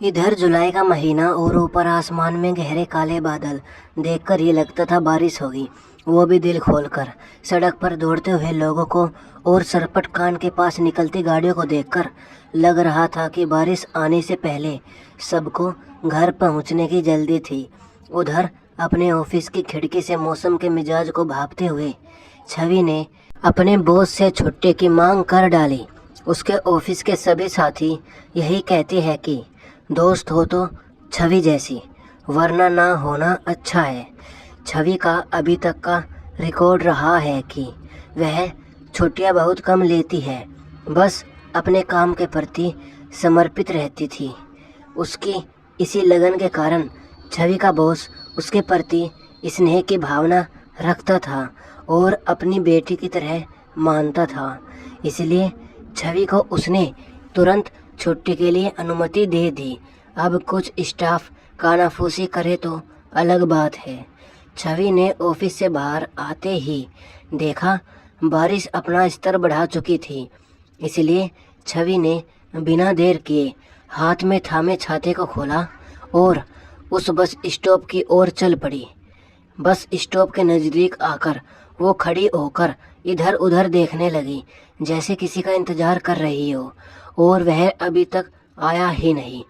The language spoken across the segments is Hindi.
इधर जुलाई का महीना और ऊपर आसमान में गहरे काले बादल देखकर ये लगता था बारिश होगी, वो भी दिल खोलकर। सड़क पर दौड़ते हुए लोगों को और सरपट कान के पास निकलती गाड़ियों को देखकर लग रहा था कि बारिश आने से पहले सबको घर पहुंचने की जल्दी थी। उधर अपने ऑफिस की खिड़की से मौसम के मिजाज को भांपते हुए छवि ने अपने बॉस से छुट्टी की मांग कर डाली। उसके ऑफिस के सभी साथी यही कहते हैं कि दोस्त हो तो छवि जैसी, वरना ना होना अच्छा है। छवि का अभी तक का रिकॉर्ड रहा है कि वह छुट्टियां बहुत कम लेती है, बस अपने काम के प्रति समर्पित रहती थी। उसकी इसी लगन के कारण छवि का बॉस उसके प्रति स्नेह की भावना रखता था और अपनी बेटी की तरह मानता था। इसलिए छवि को उसने तुरंत छुट्टी के लिए अनुमति दे दी। अब कुछ स्टाफ कानाफूसी करे तो अलग बात है। छवि ने ऑफिस से बाहर आते ही देखा बारिश अपना स्तर बढ़ा चुकी थी। इसलिए छवि ने बिना देर किए हाथ में थामे छाते को खोला और उस बस स्टॉप की ओर चल पड़ी। बस स्टॉप के नज़दीक आकर वो खड़ी होकर इधर उधर देखने लगी, जैसे किसी का इंतज़ार कर रही हो, और वह अभी तक आया ही नहीं।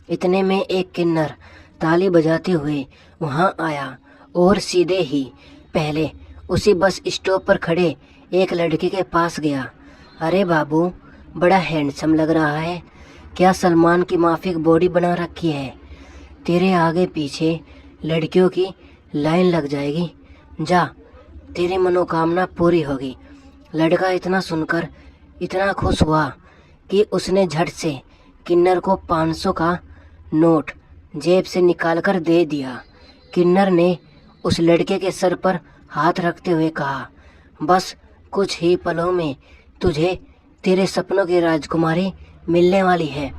इतने में एक किन्नर ताली बजाते हुए वहाँ आया और सीधे ही पहले उसी बस स्टॉप पर खड़े एक लड़के के पास गया। अरे बाबू, बड़ा हैंडसम लग रहा है। क्या सलमान की माफिक बॉडी बना रखी है। तेरे आगे पीछे लड़कियों की लाइन लग जाएगी। जा, तेरी मनोकामना पूरी होगी। लड़का इतना सुनकर इतना खुश हुआ कि उसने झट से किन्नर को 500 का नोट जेब से निकालकर दे दिया। किन्नर ने उस लड़के के सर पर हाथ रखते हुए कहा, बस कुछ ही पलों में तुझे तेरे सपनों की राजकुमारी मिलने वाली है।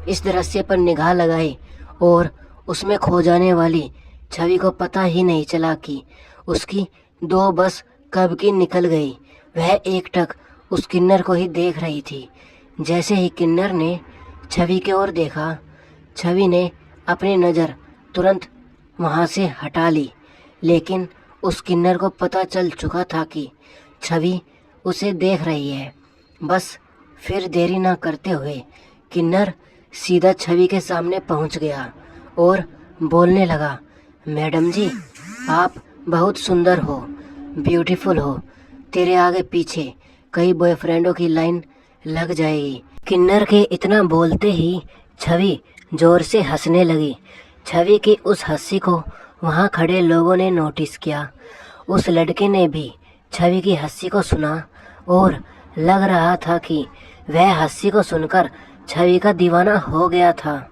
इस दृश्य पर निगाह लगाई और उसमें खो जाने वाली छवि को पता ही नहीं चला कि उसकी 2 बस कब की निकल गई। वह एकटक उस किन्नर को ही देख रही थी। जैसे ही किन्नर ने छवि की ओर देखा, छवि ने अपनी नज़र तुरंत वहाँ से हटा ली, लेकिन उस किन्नर को पता चल चुका था कि छवि उसे देख रही है। बस फिर देरी ना करते हुए किन्नर सीधा छवि के सामने पहुँच गया और बोलने लगा, मैडम जी, आप बहुत सुंदर हो, ब्यूटीफुल हो। तेरे आगे पीछे कई बॉयफ्रेंडों की लाइन लग जाएगी। किन्नर के इतना बोलते ही छवि जोर से हंसने लगी। छवि की उस हंसी को वहाँ खड़े लोगों ने नोटिस किया। उस लड़के ने भी छवि की हंसी को सुना और लग रहा था कि वह हंसी को सुनकर छवि का दीवाना हो गया था।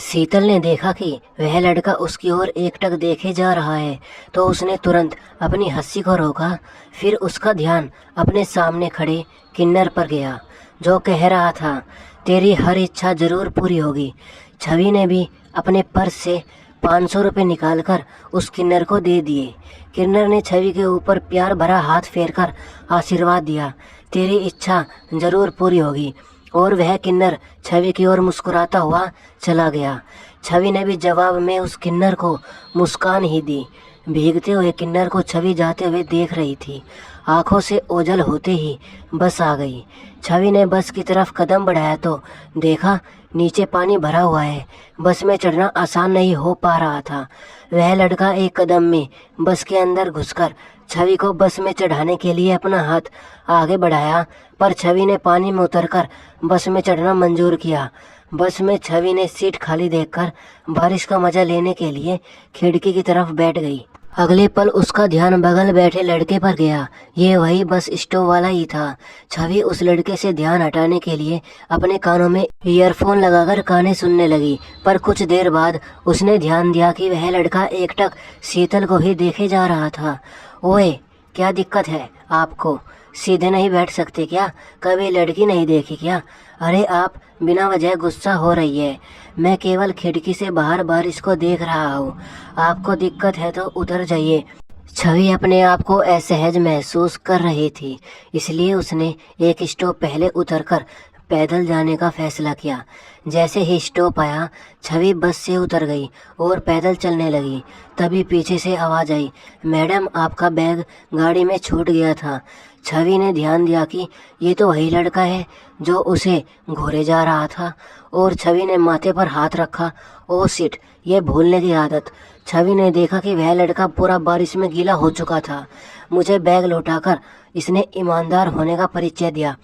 शीतल ने देखा कि वह लड़का उसकी ओर एकटक देखे जा रहा है, तो उसने तुरंत अपनी हंसी को रोका। फिर उसका ध्यान अपने सामने खड़े किन्नर पर गया, जो कह रहा था, तेरी हर इच्छा जरूर पूरी होगी। छवि ने भी अपने पर्स से 500 रुपये निकालकर उस किन्नर को दे दिए। किन्नर ने छवि के ऊपर प्यार भरा हाथ फेरकर आशीर्वाद दिया, तेरी इच्छा जरूर पूरी होगी। और वह किन्नर छवि की ओर मुस्कुराता हुआ चला गया। छवि ने भी जवाब में उस किन्नर को मुस्कान ही दी। भीगते हुए किन्नर को छवि जाते हुए देख रही थी। आंखों से ओझल होते ही बस आ गई। छवि ने बस की तरफ कदम बढ़ाया तो देखा नीचे पानी भरा हुआ है। बस में चढ़ना आसान नहीं हो पा रहा था। वह लड़का एक कदम में बस के अंदर घुसकर छवि को बस में चढ़ाने के लिए अपना हाथ आगे बढ़ाया, पर छवि ने पानी में उतरकर बस में चढ़ना मंजूर किया। बस में छवि ने सीट खाली देखकर बारिश का मजा लेने के लिए खिड़की की तरफ बैठ गई। अगले पल उसका ध्यान बगल बैठे लड़के पर गया। ये वही बस स्टॉप वाला ही था। छवि उस लड़के से ध्यान हटाने के लिए अपने कानों में ईयरफोन लगाकर गाने सुनने लगी, पर कुछ देर बाद उसने ध्यान दिया कि वह लड़का एकटक शीतल को ही देखे जा रहा था। ओए, क्या दिक्कत है आपको? सीधे नहीं बैठ सकते क्या? कभी लड़की नहीं देखी क्या? अरे आप बिना वजह गुस्सा हो रही है। मैं केवल खिड़की से बाहर बारिश को देख रहा हूँ। आपको दिक्कत है तो उतर जाइए। छवि अपने आप को असहज महसूस कर रही थी, इसलिए उसने एक स्टॉप पहले उतरकर पैदल जाने का फैसला किया। जैसे ही स्टॉप आया, छवि बस से उतर गई और पैदल चलने लगी। तभी पीछे से आवाज़ आई, मैडम आपका बैग गाड़ी में छूट गया था। छवि ने ध्यान दिया कि ये तो वही लड़का है जो उसे घूरे जा रहा था, और छवि ने माथे पर हाथ रखा। ओ शिट, ये भूलने की आदत। छवि ने देखा कि वह लड़का पूरा बारिश में गीला हो चुका था। मुझे बैग लौटाकर इसने ईमानदार होने का परिचय दिया।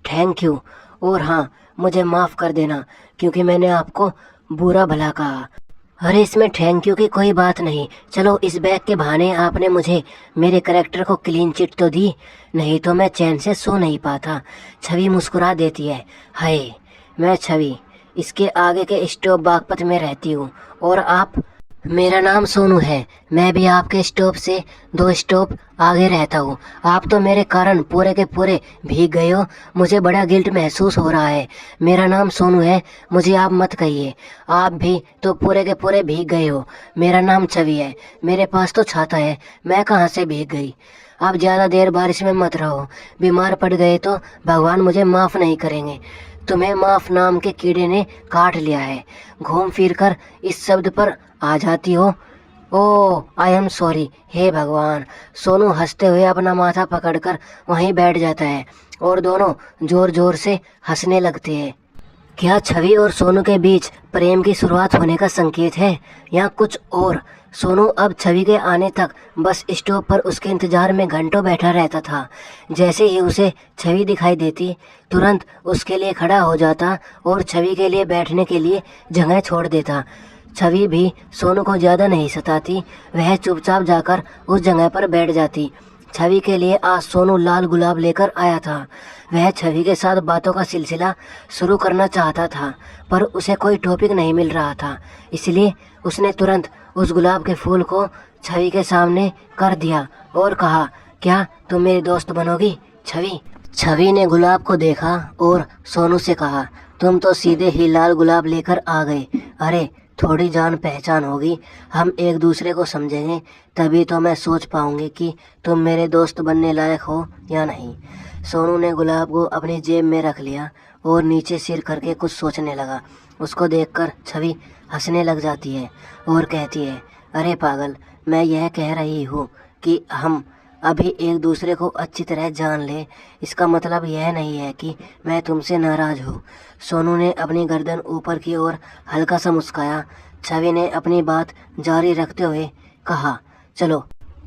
Thank you. और हाँ, मुझे माफ़ कर देना क्योंकि मैंने आपको बुरा भला कहा। अरे इसमें थैंक यू की कोई बात नहीं। चलो, इस बैग के बहाने आपने मुझे मेरे करैक्टर को क्लीन चिट तो दी, नहीं तो मैं चैन से सो नहीं पाता। छवि मुस्कुरा देती है। हाय, मैं छवि, इसके आगे के स्टॉप बागपत में रहती हूँ। और आप? मेरा नाम सोनू है। मैं भी आपके स्टॉप से 2 स्टॉप आगे रहता हूँ। आप तो मेरे कारण पूरे के पूरे भीग गए हो। मुझे बड़ा गिल्ट महसूस हो रहा है। मेरा नाम सोनू है, मुझे आप मत कहिए। आप भी तो पूरे के पूरे भीग गए हो। मेरा नाम छवि है। मेरे पास तो छाता है, मैं कहाँ से भीग गई। आप ज़्यादा देर बारिश में मत रहो। बीमार पड़ गए तो भगवान मुझे माफ़ नहीं करेंगे। तुम्हें माफ नाम के कीड़े ने काट लिया है। घूम फिर कर इस शब्द पर आ जाती हो। ओह, आई एम सॉरी। हे भगवान। सोनू हंसते हुए अपना माथा पकड़कर वहीं बैठ जाता है और दोनों जोर जोर से हंसने लगते हैं। क्या छवि और सोनू के बीच प्रेम की शुरुआत होने का संकेत है या कुछ और? सोनू अब छवि के आने तक बस स्टॉप पर उसके इंतजार में घंटों बैठा रहता था। जैसे ही उसे छवि दिखाई देती, तुरंत उसके लिए खड़ा हो जाता और छवि के लिए बैठने के लिए जगह छोड़ देता। छवि भी सोनू को ज़्यादा नहीं सताती, वह चुपचाप जाकर उस जगह पर बैठ जाती। छवि के लिए आज सोनू लाल गुलाब लेकर आया था। वह छवि के साथ बातों का सिलसिला शुरू करना चाहता था, पर उसे कोई टॉपिक नहीं मिल रहा था। इसलिए उसने तुरंत उस गुलाब के फूल को छवि के सामने कर दिया और कहा, क्या तुम मेरी दोस्त बनोगी छवि? छवि ने गुलाब को देखा और सोनू से कहा, तुम तो सीधे ही लाल गुलाब लेकर आ गए। अरे थोड़ी जान पहचान होगी, हम एक दूसरे को समझेंगे, तभी तो मैं सोच पाऊंगी कि तुम मेरे दोस्त बनने लायक हो या नहीं। सोनू ने गुलाब को अपनी जेब में रख लिया और नीचे सिर करके कुछ सोचने लगा। उसको देखकर छवि हंसने लग जाती है और कहती है, अरे पागल, मैं यह कह रही हूँ कि हम अभी एक दूसरे को अच्छी तरह जान ले। इसका मतलब यह नहीं है कि मैं तुमसे नाराज़ हूँ। सोनू ने अपनी गर्दन ऊपर की ओर हल्का सा मुस्काया। छवि ने अपनी बात जारी रखते हुए कहा, चलो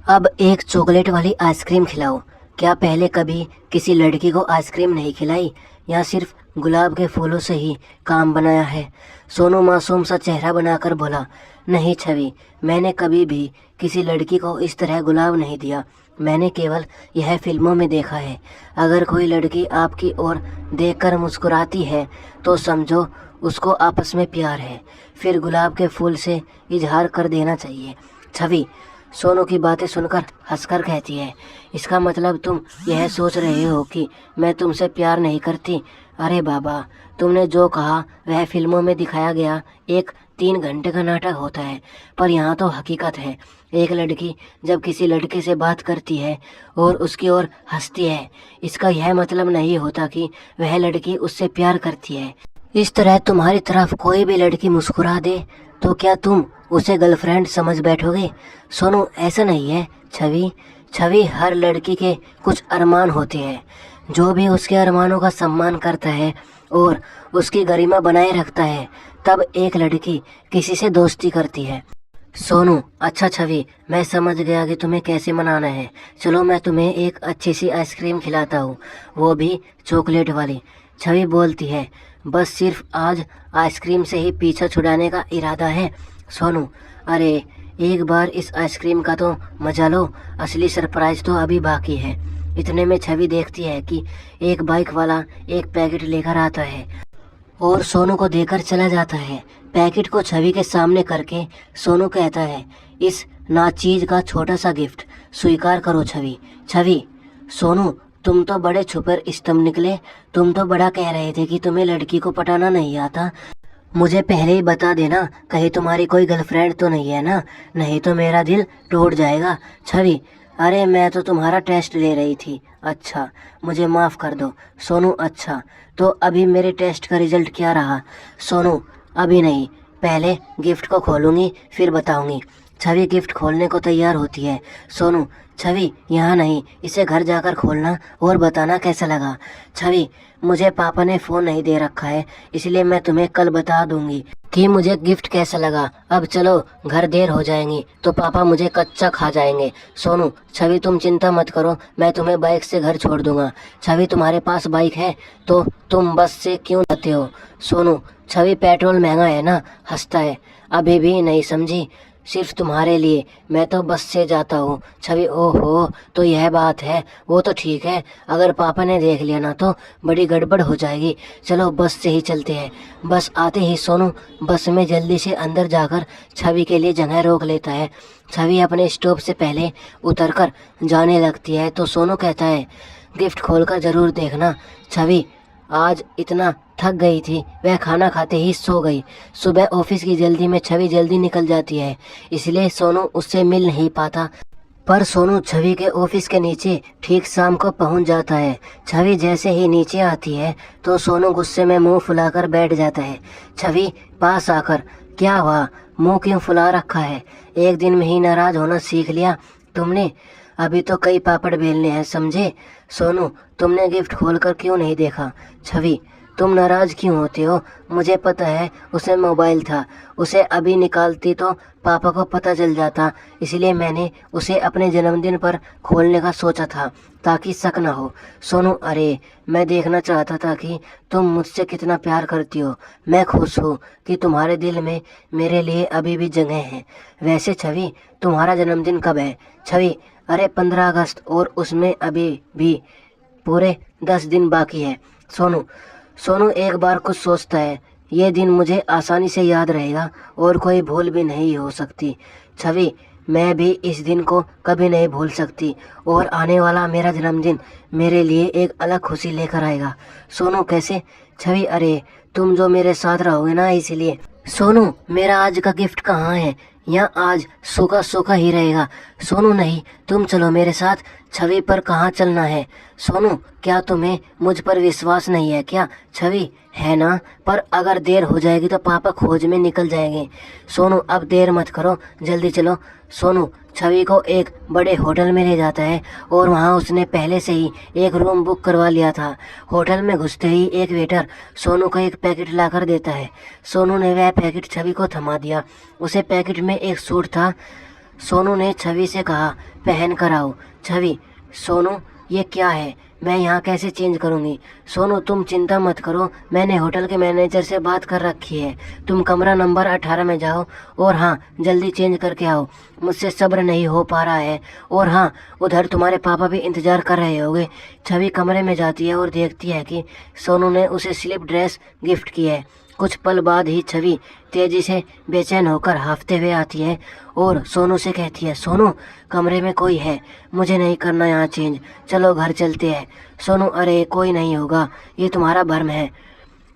अब एक चॉकलेट वाली आइसक्रीम खिलाओ। क्या पहले कभी किसी लड़की को आइसक्रीम नहीं खिलाई या सिर्फ गुलाब के फूलों से ही काम बनाया है? सोनू मासूम सा चेहरा बनाकर बोला, नहीं छवि, मैंने कभी भी किसी लड़की को इस तरह गुलाब नहीं दिया। मैंने केवल यह फिल्मों में देखा है। अगर कोई लड़की आपकी ओर देखकर मुस्कुराती है तो समझो उसको आपस में प्यार है, फिर गुलाब के फूल से इजहार कर देना चाहिए। छवि सोनू की बातें सुनकर हंसकर कहती है, इसका मतलब तुम यह सोच रहे हो कि मैं तुमसे प्यार नहीं करती? अरे बाबा, तुमने जो कहा वह फिल्मों में दिखाया गया एक 3 घंटे का नाटक होता है, पर यहाँ तो हकीकत है। एक लड़की जब किसी लड़के से बात करती है और उसकी ओर हंसती है, इसका यह मतलब नहीं होता कि वह लड़की उससे प्यार करती है। इस तरह तुम्हारी तरफ कोई भी लड़की मुस्कुरा दे तो क्या तुम उसे गर्लफ्रेंड समझ बैठोगे? सोनू, ऐसा नहीं है छवि, हर लड़की के कुछ अरमान होते हैं। जो भी उसके अरमानों का सम्मान करता है और उसकी गरिमा बनाए रखता है, तब एक लड़की किसी से दोस्ती करती है। सोनू, अच्छा छवि, मैं समझ गया कि तुम्हें कैसे मनाना है। चलो मैं तुम्हें एक अच्छी सी आइसक्रीम खिलाता हूँ, वो भी चॉकलेट वाली। छवि बोलती है, बस सिर्फ आज आइसक्रीम से ही पीछा छुड़ाने का इरादा है? सोनू, अरे एक बार इस आइसक्रीम का तो मजा लो, असली सरप्राइज तो अभी बाकी है। इतने में छवि देखती है कि एक बाइक वाला एक पैकेट लेकर आता है और सोनू को देकर चला जाता है। पैकेट को छवि के सामने करके सोनू कहता है, इस नाचीज का छोटा सा गिफ्ट स्वीकार करो छवि। सोनू, तुम तो बड़े छुपर स्तंभ निकले। तुम तो बड़ा कह रहे थे कि तुम्हें लड़की को पटाना नहीं आता। मुझे पहले ही बता देना, कहीं तुम्हारी कोई गर्लफ्रेंड तो नहीं है ना, नहीं तो मेरा दिल टूट जाएगा। छवि, अरे मैं तो तुम्हारा टेस्ट ले रही थी। अच्छा, मुझे माफ़ कर दो सोनू। अच्छा, तो अभी मेरे टेस्ट का रिजल्ट क्या रहा? सोनू, अभी नहीं, पहले गिफ्ट को खोलूंगी फिर बताऊंगी। छवि गिफ्ट खोलने को तैयार होती है। सोनू, छवि यहाँ नहीं, इसे घर जाकर खोलना और बताना कैसा लगा। छवि, मुझे पापा ने फ़ोन नहीं दे रखा है, इसलिए मैं तुम्हें कल बता दूंगी कि मुझे गिफ्ट कैसा लगा। अब चलो, घर देर हो जाएंगी तो पापा मुझे कच्चा खा जाएंगे। सोनू, छवि तुम चिंता मत करो, मैं तुम्हें बाइक से घर छोड़ दूंगा। छवि, तुम्हारे पास बाइक है तो तुम बस से क्यों जाते हो? सोनू, छवि पेट्रोल महंगा है ना, हंसता है। अभी भी नहीं समझी? सिर्फ तुम्हारे लिए मैं तो बस से जाता हूँ। छवि, ओहो, तो यह बात है। वो तो ठीक है, अगर पापा ने देख लिया ना तो बड़ी गड़बड़ हो जाएगी। चलो बस से ही चलते हैं। बस आते ही सोनू बस में जल्दी से अंदर जाकर छवि के लिए जगह रोक लेता है। छवि अपने स्टॉप से पहले उतरकर जाने लगती है तो सोनू कहता है, गिफ्ट खोलकर ज़रूर देखना। छवि आज इतना थक गई थी, वह खाना खाते ही सो गई। सुबह ऑफिस की जल्दी में छवि जल्दी निकल जाती है, इसलिए सोनू उससे मिल नहीं पाता। पर सोनू छवि के ऑफिस के नीचे ठीक शाम को पहुंच जाता है। छवि जैसे ही नीचे आती है तो सोनू गुस्से में मुंह फुलाकर बैठ जाता है। छवि पास आकर, क्या हुआ, मुंह क्यों फुला रखा है? एक दिन में ही नाराज होना सीख लिया तुमने? अभी तो कई पापड़ बेलने हैं, समझे? सोनू, तुमने गिफ्ट खोलकर क्यों नहीं देखा? छवि, तुम नाराज क्यों होते हो? मुझे पता है उसे मोबाइल था, उसे अभी निकालती तो पापा को पता चल जाता, इसलिए मैंने उसे अपने जन्मदिन पर खोलने का सोचा था ताकि शक ना हो। सोनू, अरे मैं देखना चाहता था कि तुम मुझसे कितना प्यार करती हो। मैं खुश हूँ कि तुम्हारे दिल में मेरे लिए अभी भी जगह है। वैसे छवि, तुम्हारा जन्मदिन कब है? छवि, अरे 15 अगस्त, और उसमें अभी भी पूरे 10 दिन बाकी है। सोनू, सोनू एक बार कुछ सोचता है, ये दिन मुझे आसानी से याद रहेगा और कोई भूल भी नहीं हो सकती। छवि, मैं भी इस दिन को कभी नहीं भूल सकती और आने वाला मेरा जन्मदिन मेरे लिए एक अलग खुशी लेकर आएगा। सोनू, कैसे? छवि, अरे तुम जो मेरे साथ रहोगे ना, इसलिए। सोनू, मेरा आज का गिफ्ट कहाँ है? यहाँ आज सूखा सूखा ही रहेगा। सोनू, नहीं, तुम चलो मेरे साथ। छवि, पर कहाँ चलना है? सोनू, क्या तुम्हें मुझ पर विश्वास नहीं है क्या? छवि, है ना, पर अगर देर हो जाएगी तो पापा खोज में निकल जाएंगे। सोनू, अब देर मत करो, जल्दी चलो। सोनू छवि को एक बड़े होटल में ले जाता है और वहाँ उसने पहले से ही एक रूम बुक करवा लिया था। होटल में घुसते ही एक वेटर सोनू को एक पैकेट लाकर देता है। सोनू ने वह पैकेट छवि को थमा दिया। उसे पैकेट में एक सूट था। सोनू ने छवि से कहा, पहन कर आओ। छवि, सोनू ये क्या है, मैं यहाँ कैसे चेंज करूँगी? सोनू, तुम चिंता मत करो, मैंने होटल के मैनेजर से बात कर रखी है। तुम कमरा नंबर 18 में जाओ और हाँ, जल्दी चेंज करके आओ, मुझसे सब्र नहीं हो पा रहा है। और हाँ, उधर तुम्हारे पापा भी इंतज़ार कर रहे होंगे। छवि कमरे में जाती है और देखती है कि सोनू ने उसे स्लिप ड्रेस गिफ्ट की है। कुछ पल बाद ही छवि तेजी से बेचैन होकर हांफते हुए आती है और सोनू से कहती है, सोनू कमरे में कोई है, मुझे नहीं करना यहाँ चेंज, चलो घर चलते हैं। सोनू, अरे कोई नहीं होगा, ये तुम्हारा भ्रम है,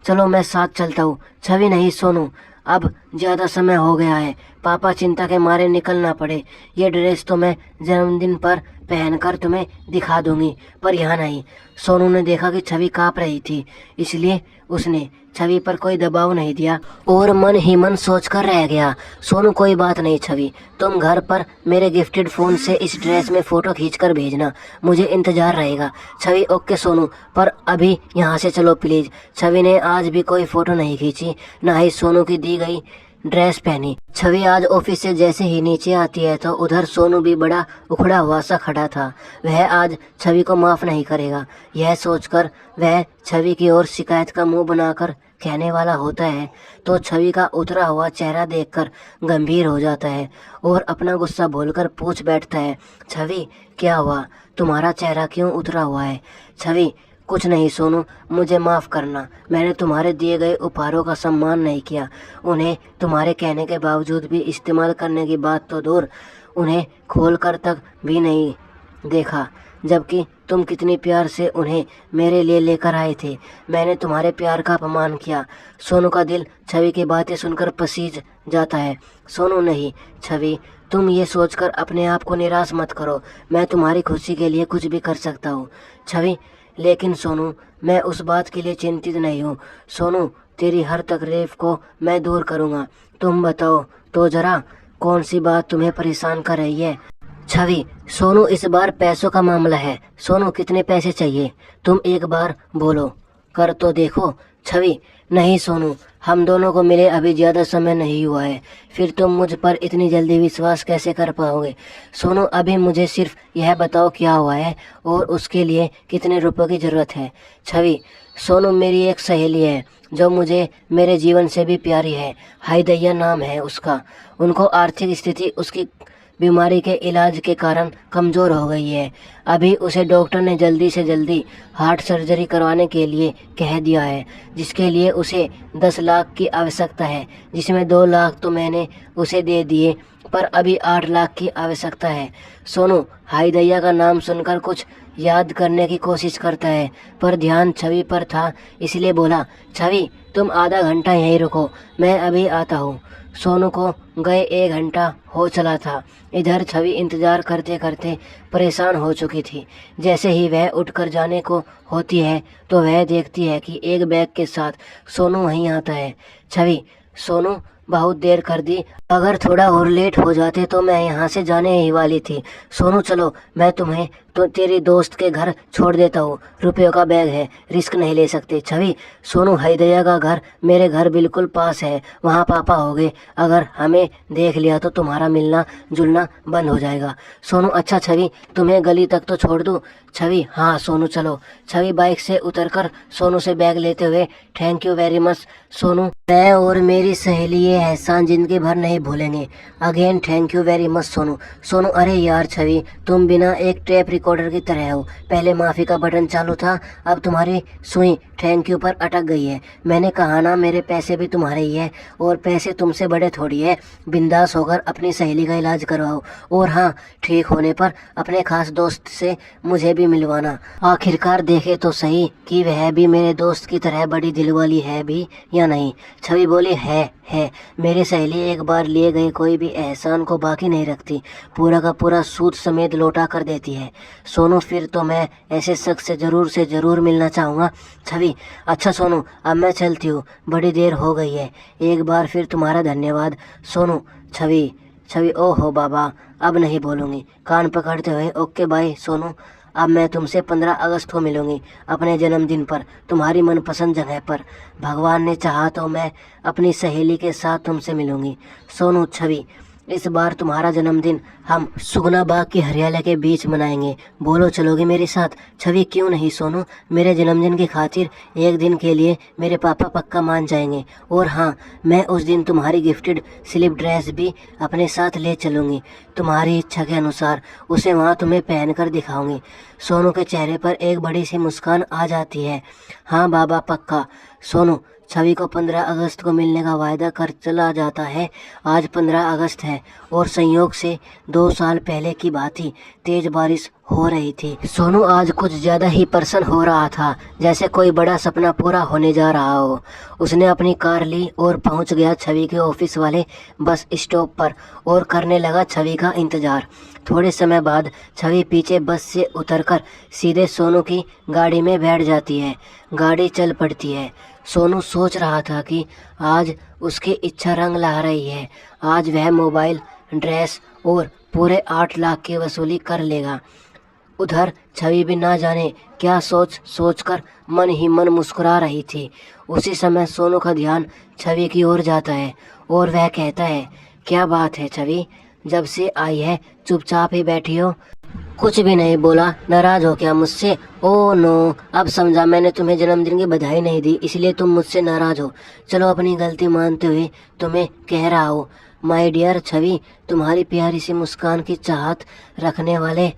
चलो मैं साथ चलता हूँ। छवि, नहीं सोनू, अब ज़्यादा समय हो गया है, पापा चिंता के मारे निकल ना पड़े। ये ड्रेस तो मैं जन्मदिन पर पहनकर तुम्हें दिखा दूंगी, पर यहाँ नहीं। सोनू ने देखा कि छवि काँप रही थी, इसलिए उसने छवि पर कोई दबाव नहीं दिया और मन ही मन सोचकर रह गया। सोनू, कोई बात नहीं छवि, तुम घर पर मेरे गिफ्टेड फ़ोन से इस ड्रेस में फ़ोटो खींचकर भेजना, मुझे इंतज़ार रहेगा। छवि, ओके सोनू, पर अभी यहाँ से चलो प्लीज़। छवि ने आज भी कोई फ़ोटो नहीं खींची, ना ही सोनू की दी गई ड्रेस पहनी। छवि आज ऑफिस से जैसे ही नीचे आती है तो उधर सोनू भी बड़ा उखड़ा हुआ सा खड़ा था। वह आज छवि को माफ़ नहीं करेगा। यह सोचकर वह छवि की ओर शिकायत का मुंह बनाकर कहने वाला होता है तो छवि का उतरा हुआ चेहरा देखकर गंभीर हो जाता है और अपना गुस्सा भूलकर पूछ बैठता है, छवि क्या हुआ, तुम्हारा चेहरा क्यों उतरा हुआ है? छवि, कुछ नहीं सोनू, मुझे माफ़ करना, मैंने तुम्हारे दिए गए उपहारों का सम्मान नहीं किया। उन्हें तुम्हारे कहने के बावजूद भी इस्तेमाल करने की बात तो दूर, उन्हें खोल कर तक भी नहीं देखा। जबकि तुम कितनी प्यार से उन्हें मेरे लिए लेकर आए थे। मैंने तुम्हारे प्यार का अपमान किया। सोनू का दिल छवि की बातें सुनकर पसीज जाता है। सोनू नहीं छवि, तुम ये सोचकर अपने आप को निराश मत करो। मैं तुम्हारी खुशी के लिए कुछ भी कर सकता हूँ छवि। लेकिन सोनू, मैं उस बात के लिए चिंतित नहीं हूँ। सोनू, तेरी हर तकलीफ को मैं दूर करूँगा। तुम बताओ तो जरा, कौन सी बात तुम्हें परेशान कर रही है? छवि, सोनू, इस बार पैसों का मामला है। सोनू, कितने पैसे चाहिए? तुम एक बार बोलो, कर तो देखो। छवि, नहीं सोनू, हम दोनों को मिले अभी ज़्यादा समय नहीं हुआ है, फिर तुम मुझ पर इतनी जल्दी विश्वास कैसे कर पाओगे? सोनू, अभी मुझे सिर्फ यह बताओ क्या हुआ है और उसके लिए कितने रुपयों की ज़रूरत है। छवि, सोनू, मेरी एक सहेली है जो मुझे मेरे जीवन से भी प्यारी है। हाइदैया नाम है उसका। उनको आर्थिक स्थिति उसकी बीमारी के इलाज के कारण कमज़ोर हो गई है। अभी उसे डॉक्टर ने जल्दी से जल्दी हार्ट सर्जरी करवाने के लिए कह दिया है, जिसके लिए उसे 10 लाख की आवश्यकता है, जिसमें 2 लाख तो मैंने उसे दे दिए, पर अभी 8 लाख की आवश्यकता है। सोनू हाइदैया का नाम सुनकर कुछ याद करने की कोशिश करता है, पर ध्यान छवि पर था, इसलिए बोला, छवि तुम आधा घंटा यहीं रुको, मैं अभी आता हूँ। सोनू को गए 1 घंटा हो चला था। इधर छवि इंतजार करते करते परेशान हो चुकी थी। जैसे ही वह उठकर जाने को होती है तो वह देखती है कि एक बैग के साथ सोनू वहीं आता है। छवि, सोनू बहुत देर कर दी, अगर थोड़ा और लेट हो जाते तो मैं यहाँ से जाने ही वाली थी। सोनू चलो, मैं तुम्हें तो तेरी दोस्त के घर छोड़ देता हूँ, रुपयों का बैग है, रिस्क नहीं ले सकते। छवि, सोनू हैदया का घर मेरे घर बिल्कुल पास है, वहाँ पापा होंगे, अगर हमें देख लिया तो तुम्हारा मिलना जुलना बंद हो जाएगा। सोनू, अच्छा छवि, तुम्हें गली तक तो छोड़ दूँ? छवि, हाँ सोनू चलो। छवि बाइक से उतरकर सोनू से बैग लेते हुए, thank you very much Sonu, मैं और मेरी सहेली ये एहसान जिंदगी भर नहीं भूलेंगे। Again thank you very much Sonu. Sonu, अरे यार छवि, तुम बिना एक टेप रिकॉर्डर की तरह हो। पहले माफ़ी का बटन चालू था, अब तुम्हारी सुई थैंक यू पर अटक गई है। मैंने कहा ना, मेरे पैसे भी तुम्हारे ही है और पैसे तुमसे बड़े थोड़ी है। बिंदास होकर अपनी सहेली का इलाज करवाओ और हाँ, ठीक होने पर अपने खास दोस्त से मुझे भी मिलवाना। आखिरकार देखे तो सही कि वह भी मेरे दोस्त की तरह बड़ी दिल वाली है भी या नहीं। छवि बोली, है। मेरी सहेली एक बार लिए गए कोई भी एहसान को बाकी नहीं रखती, पूरा का पूरा सूद समेत लौटा कर देती है। सोनू, फिर तो मैं ऐसे शख्स से ज़रूर मिलना चाहूँगा। छवि, अच्छा सोनू, अब मैं चलती हूँ, बड़ी देर हो गई है। एक बार फिर तुम्हारा धन्यवाद सोनू। छवि, ओहो बाबा, अब नहीं बोलूँगी, कान पकड़ते हुए, ओके बाय सोनू। अब मैं तुमसे 15 अगस्त को मिलूंगी, अपने जन्मदिन पर, तुम्हारी मनपसंद जगह पर। भगवान ने चाहा तो मैं अपनी सहेली के साथ तुमसे मिलूंगी। सोनू, छवि, इस बार तुम्हारा जन्मदिन हम सुगना बाग की हरियाली के बीच मनाएंगे, बोलो चलोगे मेरे साथ? छवि, क्यों नहीं सोनू, मेरे जन्मदिन की खातिर एक दिन के लिए मेरे पापा पक्का मान जाएंगे। और हाँ, मैं उस दिन तुम्हारी गिफ्टेड स्लिप ड्रेस भी अपने साथ ले चलूँगी, तुम्हारी इच्छा के अनुसार उसे वहाँ तुम्हें पहनकर दिखाऊंगी। सोनू के चेहरे पर एक बड़ी सी मुस्कान आ जाती है। हाँ बाबा, पक्का। सोनू छवि को 15 अगस्त को मिलने का वायदा कर चला जाता है। आज 15 अगस्त है और संयोग से 2 साल पहले की बात ही तेज बारिश हो रही थी। सोनू आज कुछ ज़्यादा ही प्रसन्न हो रहा था, जैसे कोई बड़ा सपना पूरा होने जा रहा हो। उसने अपनी कार ली और पहुंच गया छवि के ऑफिस वाले बस स्टॉप पर और करने लगा छवि का इंतज़ार। थोड़े समय बाद छवि पीछे बस से उतरकर सीधे सोनू की गाड़ी में बैठ जाती है। गाड़ी चल पड़ती है। सोनू सोच रहा था कि आज उसकी इच्छा रंग ला रही है। आज वह मोबाइल, ड्रेस और पूरे 8 लाख की वसूली कर लेगा। उधर छवि भी ना जाने क्या सोच कर मन ही मन मुस्कुरा रही थी। उसी समय सोनू का ध्यान छवि की ओर जाता है और वह कहता है, क्या बात है छवि, जब से आई है चुपचाप ही बैठी हो? कुछ भी नहीं बोला, नाराज हो क्या मुझसे? ओह नो, अब समझा, मैंने तुम्हें जन्मदिन की बधाई नहीं दी इसलिए तुम मुझसे नाराज हो। चलो अपनी गलती मानते हुए तुम्हें कह रहा हूँ, माय डियर छवि, तुम्हारी प्यारी सी मुस्कान की चाहत रखने वाले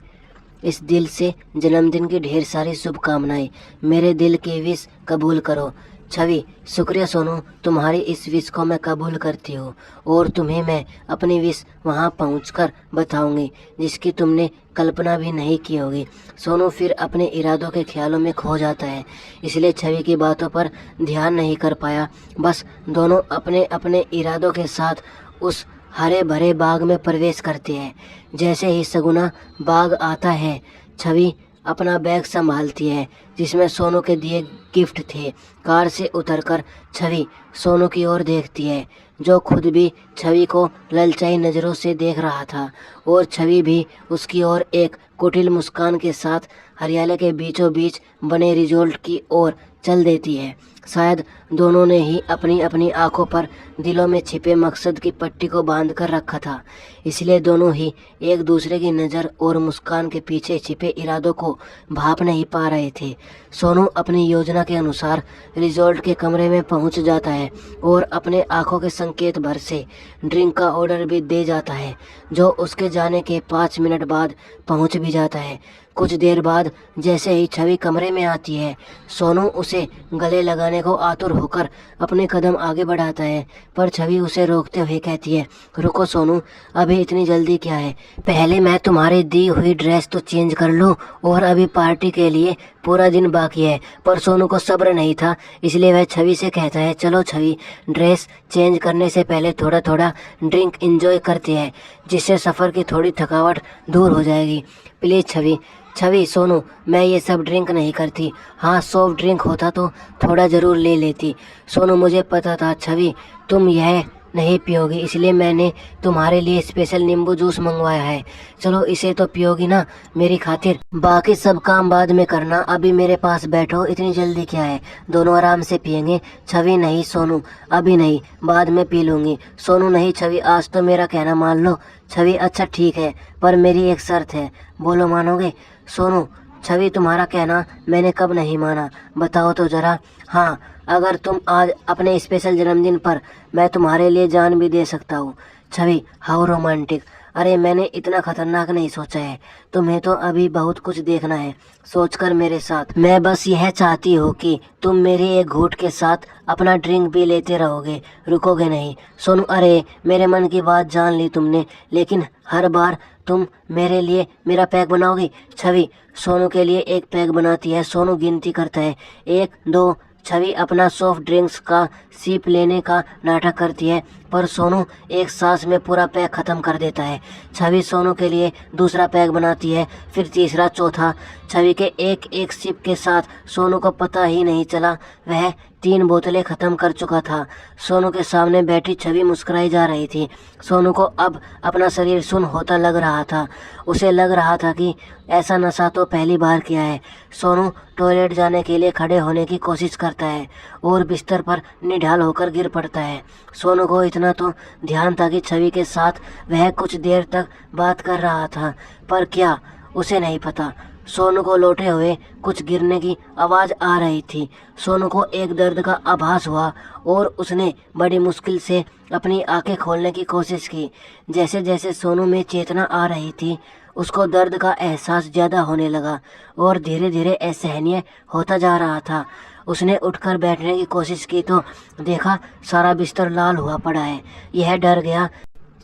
इस दिल से जन्मदिन की ढेर सारी शुभकामनाएं। मेरे दिल की विश कबूल करो। छवि, शुक्रिया सोनू, तुम्हारी इस विश को मैं कबूल करती हूँ और तुम्हें मैं अपनी विश वहाँ पहुँचकर बताऊंगी जिसकी तुमने कल्पना भी नहीं की होगी। सोनू फिर अपने इरादों के ख्यालों में खो जाता है, इसलिए छवि की बातों पर ध्यान नहीं कर पाया। बस दोनों अपने अपने इरादों के साथ उस हरे भरे बाग में प्रवेश करते हैं। जैसे ही सगुना बाग आता है, छवि अपना बैग संभालती है जिसमें सोनू के दिए गिफ्ट थे। कार से उतरकर छवि सोनू की ओर देखती है, जो खुद भी छवि को ललचाई नज़रों से देख रहा था, और छवि भी उसकी ओर एक कुटिल मुस्कान के साथ हरियाली के बीचों बीच बने रिजॉर्ट की ओर चल देती है। शायद दोनों ने ही अपनी अपनी आंखों पर दिलों में छिपे मकसद की पट्टी को बांध कर रखा था, इसलिए दोनों ही एक दूसरे की नज़र और मुस्कान के पीछे छिपे इरादों को भाप नहीं पा रहे थे। सोनू अपनी योजना के अनुसार रिजॉर्ट के कमरे में पहुंच जाता है और अपने आंखों के संकेत भर से ड्रिंक का ऑर्डर भी दे जाता है, जो उसके जाने के 5 मिनट बाद पहुंच भी जाता है। कुछ देर बाद जैसे ही छवि कमरे में आती है, सोनू उसे गले लगाने को आतुर होकर अपने कदम आगे बढ़ाता है, पर छवि उसे रोकते हुए कहती है, रुको सोनू, अभी इतनी जल्दी क्या है? पहले मैं तुम्हारी दी हुई ड्रेस तो चेंज कर लूँ, और अभी पार्टी के लिए पूरा दिन बाकी है। पर सोनू को सब्र नहीं था, इसलिए वह छवि से कहता है, चलो छवि, ड्रेस चेंज करने से पहले थोड़ा थोड़ा ड्रिंक एंजॉय करते हैं, जिससे सफ़र की थोड़ी थकावट दूर हो जाएगी। प्लीज़ छवि। छवि, सोनू, मैं ये सब ड्रिंक नहीं करती। हाँ, सॉफ्ट ड्रिंक होता तो थोड़ा ज़रूर ले लेती। सोनू, मुझे पता था छवि तुम यह नहीं पियोगी, इसलिए मैंने तुम्हारे लिए स्पेशल नींबू जूस मंगवाया है। चलो, इसे तो पियोगी ना मेरी खातिर? बाकी सब काम बाद में करना, अभी मेरे पास बैठो, इतनी जल्दी क्या है? दोनों आराम से पियेंगे। छवि, नहीं सोनू, अभी नहीं, बाद में पी लूँगी। सोनू, नहीं छवि, आज तो मेरा कहना मान लो। छवि, अच्छा ठीक है, पर मेरी एक शर्त है। बोलो, मानोगे? सोनू, छवि, तुम्हारा कहना मैंने कब नहीं माना, बताओ तो ज़रा। हाँ, अगर तुम आज अपने स्पेशल जन्मदिन पर, मैं तुम्हारे लिए जान भी दे सकता हूँ। छवि, हाउ रोमांटिक। अरे, मैंने इतना खतरनाक नहीं सोचा है, तुम्हें तो अभी बहुत कुछ देखना है सोचकर मेरे साथ। मैं बस यह चाहती हूँ कि तुम मेरे एक घूंट के साथ अपना ड्रिंक भी लेते रहोगे, रुकोगे नहीं। सोनू, अरे मेरे मन की बात जान ली तुमने, लेकिन हर बार तुम मेरे लिए मेरा पैक बनाओगी? छवि सोनू के लिए एक पैक बनाती है। सोनू गिनती करता है, 1 2। छवि अपना सॉफ्ट ड्रिंक्स का सिप लेने का नाटक करती है, पर सोनू एक सांस में पूरा पैक ख़त्म कर देता है। छवि सोनू के लिए दूसरा पैक बनाती है, फिर तीसरा, चौथा। छवि के एक एक सिप के साथ सोनू को पता ही नहीं चला वह 3 बोतलें ख़त्म कर चुका था। सोनू के सामने बैठी छवि मुस्कुराई जा रही थी। सोनू को अब अपना शरीर सुन्न होता लग रहा था। उसे लग रहा था कि ऐसा नशा तो पहली बार किया है। सोनू टॉयलेट जाने के लिए खड़े होने की कोशिश करता है और बिस्तर पर निढाल होकर गिर पड़ता है। सोनू को इतना तो ध्यान था कि छवि के साथ वह कुछ देर तक बात कर रहा था, पर क्या उसे नहीं पता सोनू को लौटे हुए कुछ गिरने की आवाज़ आ रही थी। सोनू को एक दर्द का आभास हुआ और उसने बड़ी मुश्किल से अपनी आंखें खोलने की कोशिश की। जैसे जैसे सोनू में चेतना आ रही थी, उसको दर्द का एहसास ज़्यादा होने लगा और धीरे धीरे असहनीय होता जा रहा था। उसने उठकर बैठने की कोशिश की तो देखा सारा बिस्तर लाल हुआ पड़ा है। यह डर गया।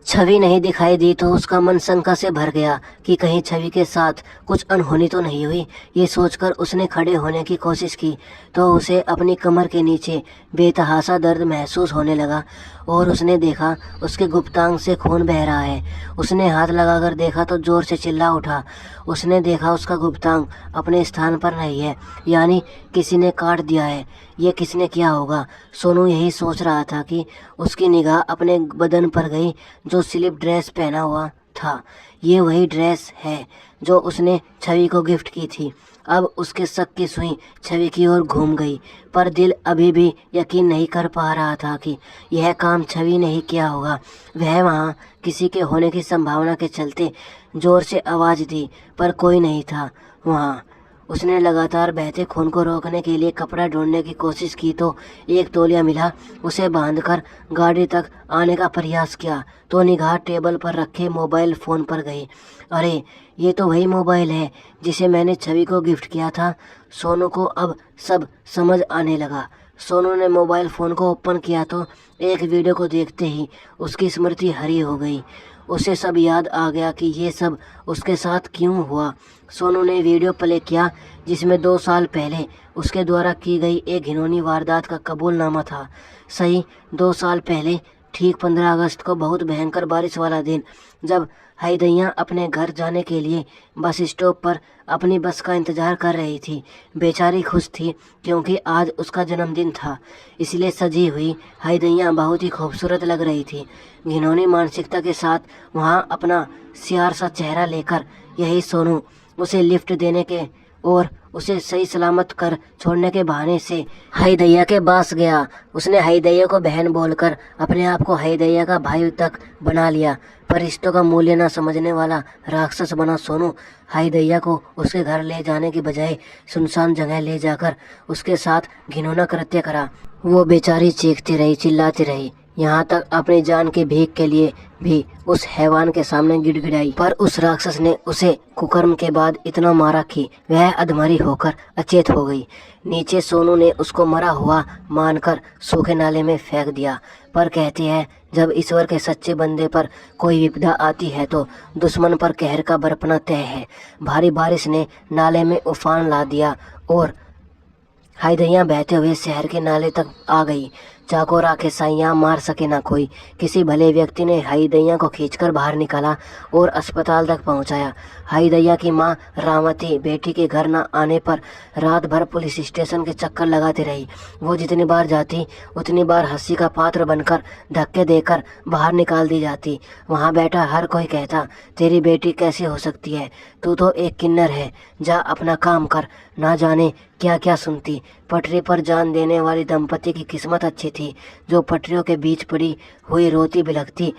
छवि नहीं दिखाई दी तो उसका मन शंका से भर गया कि कहीं छवि के साथ कुछ अनहोनी तो नहीं हुई। ये सोचकर उसने खड़े होने की कोशिश की तो उसे अपनी कमर के नीचे बेतहासा दर्द महसूस होने लगा और उसने देखा उसके गुप्तांग से खून बह रहा है। उसने हाथ लगाकर देखा तो जोर से चिल्ला उठा। उसने देखा उसका गुप्तांग अपने स्थान पर नहीं है, यानी किसी ने काट दिया है। ये किसने किया होगा? सोनू यही सोच रहा था कि उसकी निगाह अपने बदन पर गई जो स्लीप ड्रेस पहना हुआ था। ये वही ड्रेस है जो उसने छवि को गिफ्ट की थी। अब उसके शक की सुई छवि की ओर घूम गई, पर दिल अभी भी यकीन नहीं कर पा रहा था कि यह काम छवि ने ही किया होगा। वह वहाँ किसी के होने की संभावना के चलते जोर से आवाज़ दी, पर कोई नहीं था वहाँ। उसने लगातार बहते खून को रोकने के लिए कपड़ा ढूंढने की कोशिश की तो एक तौलिया मिला। उसे बांधकर गाड़ी तक आने का प्रयास किया तो निगाह टेबल पर रखे मोबाइल फ़ोन पर गई। अरे, ये तो वही मोबाइल है जिसे मैंने छवि को गिफ्ट किया था। सोनू को अब सब समझ आने लगा। सोनू ने मोबाइल फ़ोन को ओपन किया तो एक वीडियो को देखते ही उसकी स्मृति हरी हो गई। उसे सब याद आ गया कि ये सब उसके साथ क्यों हुआ। सोनू ने वीडियो प्ले किया जिसमें 2 साल पहले उसके द्वारा की गई एक घिनौनी वारदात का कबूलनामा था। सही 2 साल पहले ठीक 15 अगस्त को बहुत भयंकर बारिश वाला दिन, जब हैदैया अपने घर जाने के लिए बस स्टॉप पर अपनी बस का इंतज़ार कर रही थी। बेचारी खुश थी क्योंकि आज उसका जन्मदिन था, इसलिए सजी हुई हैदैया बहुत ही खूबसूरत लग रही थी। घिनौनी मानसिकता के साथ वहाँ अपना सियार सा चेहरा लेकर यही सोनू उसे लिफ्ट देने के और उसे सही सलामत कर छोड़ने के बहाने से हैदैया के पास गया। उसने हैदैया को बहन बोलकर अपने आप को हैदैया का भाई तक बना लिया। पर रिश्तों का मूल्य न समझने वाला राक्षस बना सोनू हैदैया को उसके घर ले जाने की बजाय सुनसान जगह ले जाकर उसके साथ घिनौना कृत्य करा। वो बेचारी चीखती रही, चिल्लाती रही, यहाँ तक अपनी जान की भीख के लिए भी उस हैवान के सामने गिड़गिड़ाई। पर उस राक्षस ने उसे कुकर्म के बाद इतना मारा कि वह अधमरी होकर अचेत हो गई। नीचे सोनू ने उसको मरा हुआ मानकर सूखे नाले में फेंक दिया। पर कहते हैं जब ईश्वर के सच्चे बंदे पर कोई विपदा आती है तो दुश्मन पर कहर का बरपना तय है। भारी बारिश ने नाले में उफान ला दिया और हैदैया बहते हुए शहर के नाले तक आ गई। चाकोर आके साइयाँ मार सके ना कोई। किसी भले व्यक्ति ने हैदैया को खींचकर बाहर निकाला और अस्पताल तक पहुंचाया। हैदैया की मां रामवती बेटी के घर न आने पर रात भर पुलिस स्टेशन के चक्कर लगाती रही। वो जितनी बार जाती उतनी बार हंसी का पात्र बनकर धक्के देकर बाहर निकाल दी जाती। वहाँ बैठा हर कोई कहता, तेरी बेटी कैसी हो सकती है, तू तो एक किन्नर है, जा अपना काम कर। ना जाने क्या क्या सुनती। पटरी पर जान देने वाली दंपति की किस्मत अच्छी थी जो पटरियों के बीच पड़ी हुई रोती बिलखती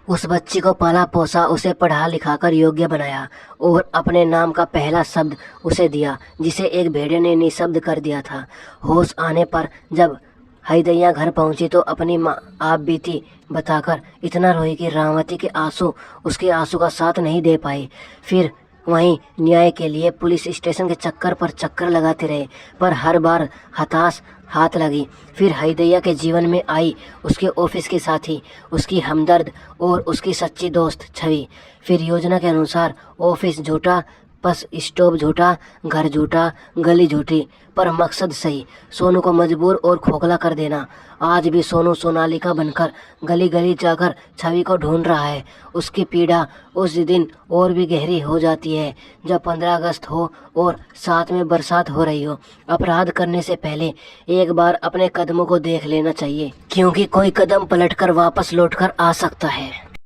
उस बच्ची को पाला पोसा, उसे पढ़ा लिखाकर योग्य बनाया और अपने नाम का पहला शब्द उसे दिया जिसे एक भेड़िए ने निशब्द कर दिया था। होश आने पर जब हैदैया घर पहुंची तो अपनी माँ आप बीती बताकर इतना रोई कि रामवती के आंसू उसके आंसू का साथ नहीं दे पाए। फिर वहीं न्याय के लिए पुलिस स्टेशन के चक्कर पर चक्कर लगाते रहे, पर हर बार हताश हाथ लगी। फिर हैदैया के जीवन में आई उसके ऑफिस के साथी, उसकी हमदर्द और उसकी सच्ची दोस्त छवि। फिर योजना के अनुसार ऑफिस झूठा, बस स्टॉप झूठा, घर झूठा, गली झूठी, पर मकसद सही, सोनू को मजबूर और खोखला कर देना। आज भी सोनू सोनालिका बनकर गली गली जाकर छवि को ढूंढ रहा है। उसकी पीड़ा उस दिन और भी गहरी हो जाती है जब 15 अगस्त हो और साथ में बरसात हो रही हो। अपराध करने से पहले एक बार अपने कदमों को देख लेना चाहिए, क्योंकि कोई कदम पलटकर वापस लौटकर आ सकता है।